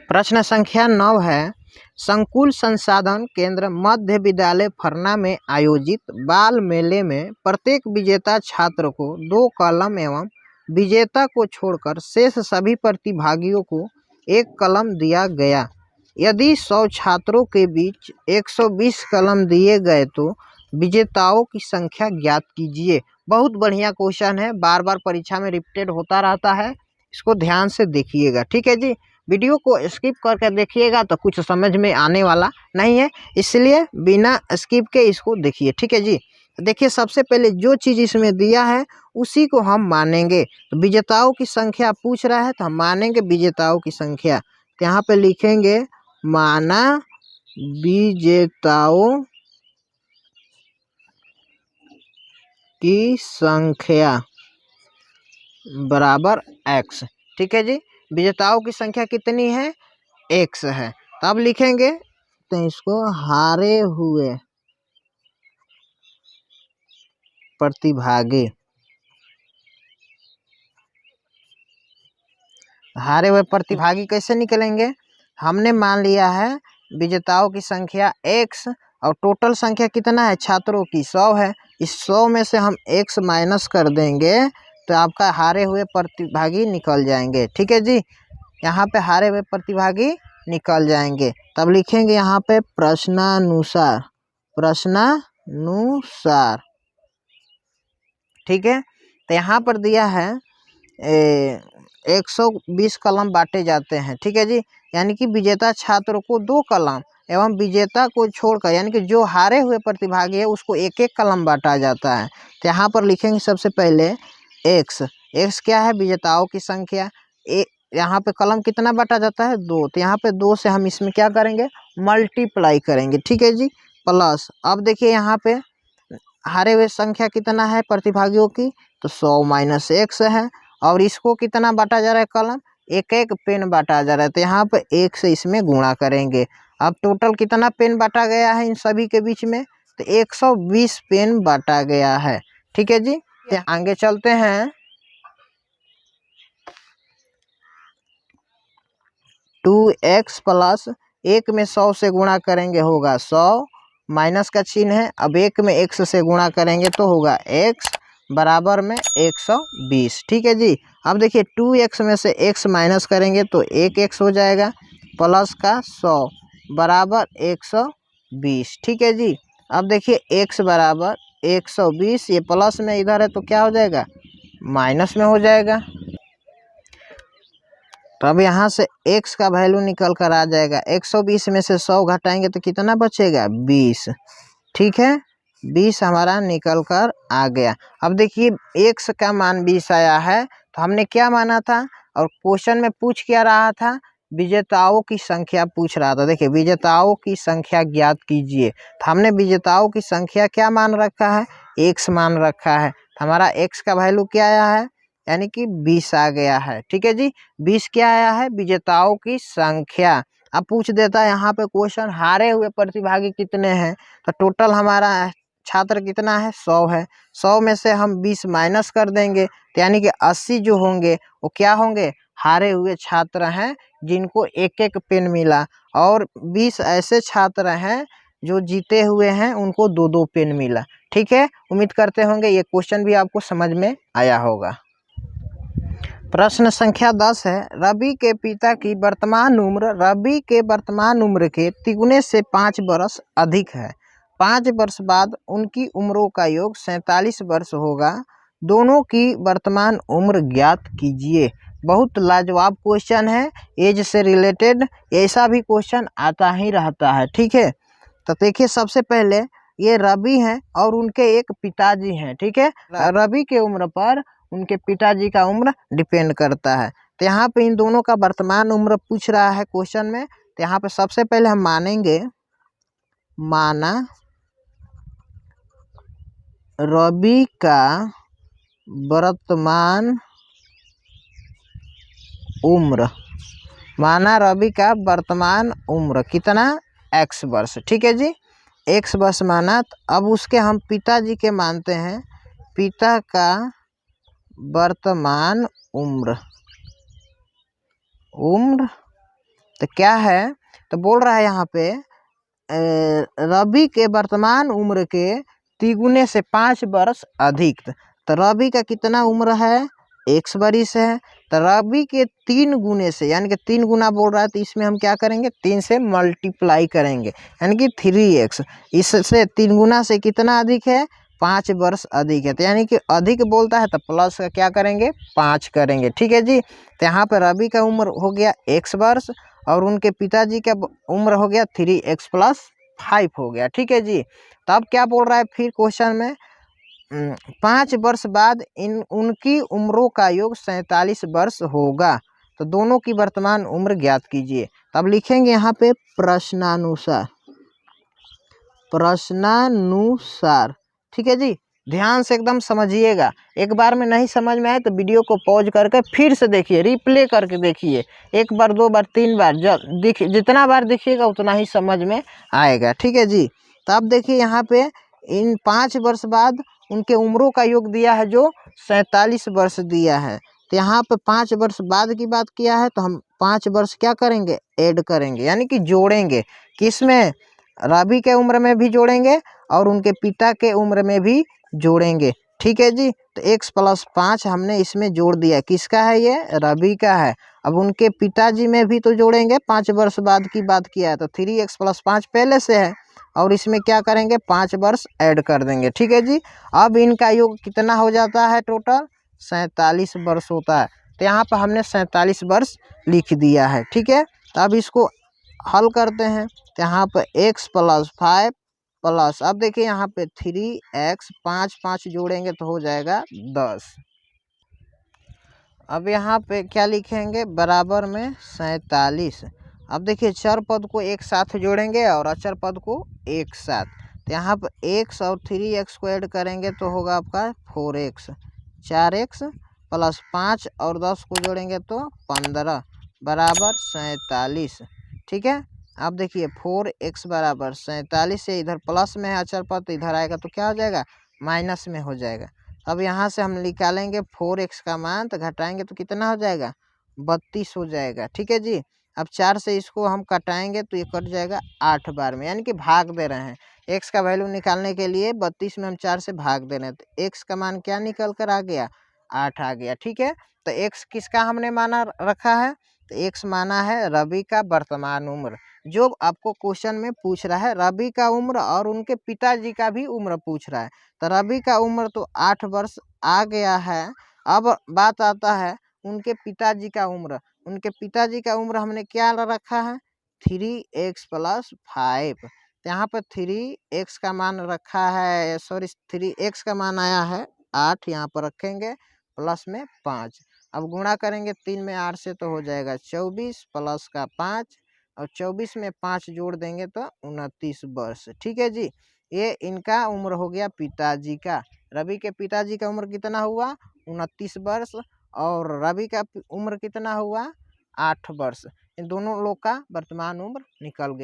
प्रश्न संख्या 9 है, संकुल संसाधन केंद्र मध्य विद्यालय फरना में आयोजित बाल मेले में प्रत्येक विजेता छात्र को 2 कलम एवं विजेता को छोड़कर शेष सभी प्रतिभागियों को 1 कलम दिया गया। यदि 100 छात्रों के बीच 120 कलम दिए गए तो विजेताओं की संख्या ज्ञात कीजिए। बहुत बढ़िया क्वेश्चन है, बार बार परीक्षा में रिपीटेड होता रहता है, इसको ध्यान से देखिएगा। ठीक है जी, वीडियो को स्किप करके देखिएगा तो कुछ समझ में आने वाला नहीं है, इसलिए बिना स्किप के इसको देखिए। ठीक है जी, देखिए सबसे पहले जो चीज़ इसमें दिया है उसी को हम मानेंगे। तो विजेताओं की संख्या पूछ रहा है तो हम मानेंगे विजेताओं की संख्या। तो यहाँ पे लिखेंगे माना विजेताओं की संख्या बराबर x। ठीक है जी, विजेताओं की संख्या कितनी है, x है। तब लिखेंगे तो इसको हारे हुए प्रतिभागी, हारे हुए प्रतिभागी कैसे निकलेंगे, हमने मान लिया है विजेताओं की संख्या x और टोटल संख्या कितना है छात्रों की 100 है। इस 100 में से हम x माइनस कर देंगे तो आपका हारे हुए प्रतिभागी निकल जाएंगे। ठीक है जी, यहाँ पे हारे हुए प्रतिभागी निकल जाएंगे। तब लिखेंगे यहाँ पे प्रश्नानुसार, प्रश्नानुसार। ठीक है, तो यहाँ पर दिया है 120 कलम बांटे जाते हैं। ठीक है जी, यानी कि विजेता छात्र को 2 कलम एवं विजेता को छोड़कर यानी कि जो हारे हुए प्रतिभागी है उसको 1-1 कलम बांटा जाता है। तो यहाँ पर लिखेंगे सबसे पहले x क्या है, विजेताओं की संख्या। यहाँ पे कलम कितना बांटा जाता है 2, तो यहाँ पे 2 से हम इसमें क्या करेंगे मल्टीप्लाई करेंगे। ठीक है जी, प्लस अब देखिए यहाँ पे हारे हुए संख्या कितना है प्रतिभागियों की, तो 100 माइनस x है। और इसको कितना बांटा जा रहा है कलम, 1-1 पेन बांटा जा रहा है, तो यहाँ पे 1 से इसमें गुणा करेंगे। अब टोटल कितना पेन बांटा गया है इन सभी के बीच में, तो 120 पेन बांटा गया है। ठीक है जी, आगे चलते हैं। 2x प्लस 1 में 100 से गुणा करेंगे होगा 100, माइनस का चिन्ह है। अब 1 में x से गुणा करेंगे तो होगा x बराबर में 120। ठीक है जी, अब देखिए 2x में से x माइनस करेंगे तो 1x हो जाएगा, प्लस का 100 बराबर 120। ठीक है जी, अब देखिए x बराबर 120, ये प्लस में इधर है तो क्या हो जाएगा माइनस में हो जाएगा। तो अब यहाँ से x का वैल्यू निकल कर आ जाएगा, 120 में से 100 घटाएंगे तो कितना बचेगा 20। ठीक है, 20 हमारा निकल कर आ गया। अब देखिए x का मान 20 आया है तो हमने क्या माना था, और क्वेश्चन में पूछ क्या रहा था, विजेताओं की संख्या पूछ रहा था। देखिए विजेताओं की संख्या ज्ञात कीजिए, तो हमने विजेताओं की संख्या क्या मान रखा है, x मान रखा है। तो हमारा x का वैल्यू क्या आया है, यानी कि 20 आ गया है। ठीक है जी, 20 क्या आया है, विजेताओं की संख्या। अब पूछ देता है यहाँ पे क्वेश्चन हारे हुए प्रतिभागी कितने हैं, तो टोटल हमारा छात्र कितना है 100 है। 100 में से हम 20 माइनस कर देंगे तो यानी कि 80 जो होंगे वो क्या होंगे, हारे हुए छात्र हैं जिनको 1-1 पेन मिला, और 20 ऐसे छात्र हैं जो जीते हुए हैं उनको 2-2 पेन मिला। ठीक है, उम्मीद करते होंगे ये क्वेश्चन भी आपको समझ में आया होगा। प्रश्न संख्या 10 है, रवि के पिता की वर्तमान उम्र रवि के वर्तमान उम्र के तिगुने से 5 वर्ष अधिक है। 5 वर्ष बाद उनकी उम्रों का योग 47 वर्ष होगा। दोनों की वर्तमान उम्र ज्ञात कीजिए। बहुत लाजवाब क्वेश्चन है, एज से रिलेटेड ऐसा भी क्वेश्चन आता ही रहता है। ठीक है, तो देखिए सबसे पहले ये रवि हैं और उनके एक पिताजी हैं। ठीक है, रवि के उम्र पर उनके पिताजी का उम्र डिपेंड करता है। तो यहाँ पे इन दोनों का वर्तमान उम्र पूछ रहा है क्वेश्चन में, तो यहाँ पे सबसे पहले हम मानेंगे माना रवि का वर्तमान उम्र, माना रवि का वर्तमान उम्र कितना x वर्ष। ठीक है जी, x वर्ष माना। अब उसके हम पिताजी के मानते हैं, पिता का वर्तमान उम्र तो क्या है, तो बोल रहा है यहाँ पे रवि के वर्तमान उम्र के तिगुने से 5 वर्ष अधिक। तो रवि का कितना उम्र है, 1 वर्ष है। तो रवि के 3 गुने से, यानी कि 3 गुना बोल रहा है, तो इसमें हम क्या करेंगे, 3 से मल्टीप्लाई करेंगे, यानी कि 3x। इससे 3 गुना से कितना अधिक है, 5 वर्ष अधिक है। तो यानी कि अधिक बोलता है तो प्लस का क्या करेंगे, 5 करेंगे। ठीक है जी। तो यहाँ पर रवि का उम्र हो गया 1 वर्ष और उनके पिताजी का उम्र हो गया 3x + 5 हो गया। ठीक है जी। तो अब क्या बोल रहा है फिर क्वेश्चन में, 5 वर्ष बाद उनकी उम्रों का योग 47 वर्ष होगा। तो दोनों की वर्तमान उम्र ज्ञात कीजिए। तब लिखेंगे यहाँ पे प्रश्नानुसार, प्रश्नानुसार। ठीक है जी। ध्यान से एकदम समझिएगा, एक बार में नहीं समझ में आए तो वीडियो को पॉज करके फिर से देखिए, रिप्ले करके देखिए, 1 बार 2 बार 3 बार, जितना बार देखिएगा उतना ही समझ में आएगा। ठीक है जी। तो अब देखिए यहाँ पे इन 5 वर्ष बाद उनके उम्रों का योग दिया है जो 47 वर्ष दिया है। तो यहाँ पे 5 वर्ष बाद की बात किया है, तो हम 5 वर्ष क्या करेंगे, ऐड करेंगे, यानी कि जोड़ेंगे। किसमें, रवि के उम्र में भी जोड़ेंगे और उनके पिता के उम्र में भी जोड़ेंगे। ठीक है जी। तो x + 5 हमने इसमें जोड़ दिया, किसका है ये, रवि का है। अब उनके पिताजी में भी तो जोड़ेंगे, 5 वर्ष बाद की बात किया है, तो 3x + 5 पहले से है और इसमें क्या करेंगे, 5 वर्ष ऐड कर देंगे। ठीक है जी। अब इनका योग कितना हो जाता है, टोटल 47 वर्ष होता है। तो यहाँ पर हमने 47 वर्ष लिख दिया है। ठीक है। तो अब इसको हल करते हैं। तो यहाँ पर x + 5 प्लस, अब देखिए यहाँ पे 3x, 5 5 जोड़ेंगे तो हो जाएगा 10। अब यहाँ पे क्या लिखेंगे, बराबर में 47। अब देखिए चर पद को एक साथ जोड़ेंगे और अचर पद को एक साथ। तो यहाँ पर x और 3x को ऐड करेंगे तो होगा आपका 4x, 4x + 5 और 10 को जोड़ेंगे तो 15 बराबर 47। ठीक है। अब देखिए 4x बराबर 47 से इधर प्लस में है अचर पद, तो इधर आएगा तो क्या हो जाएगा, माइनस में हो जाएगा। अब यहाँ से हम निकालेंगे 4x का मान, तो घटाएंगे तो कितना हो जाएगा, 32 हो जाएगा। ठीक है जी। अब 4 से इसको हम कटाएंगे तो ये कट जाएगा 8 बार में, यानी कि भाग दे रहे हैं। x का वैल्यू निकालने के लिए 32 में हम 4 से भाग दे रहे हैं, तो x का मान क्या निकल कर आ गया, 8 आ गया। ठीक है। तो x किसका हमने माना रखा है, तो x माना है रवि का वर्तमान उम्र। जो आपको क्वेश्चन में पूछ रहा है रवि का उम्र और उनके पिताजी का भी उम्र पूछ रहा है। तो रवि का उम्र तो 8 वर्ष आ गया है। अब बात आता है उनके पिताजी का उम्र। उनके पिताजी का उम्र हमने क्या रखा है, 3x + 5। तो यहाँ पर 3x का मान रखा है, सॉरी 3x का मान आया है 8, यहाँ पर रखेंगे प्लस में 5। अब गुणा करेंगे 3 में 8 से तो हो जाएगा 24 प्लस का 5 और 24 में 5 जोड़ देंगे तो 29 वर्ष। ठीक है जी। ये इनका उम्र हो गया पिताजी का। रवि के पिताजी का उम्र कितना हुआ, 29 वर्ष, और रवि का उम्र कितना हुआ, 8 वर्ष। इन दोनों लोग का वर्तमान उम्र निकल गया।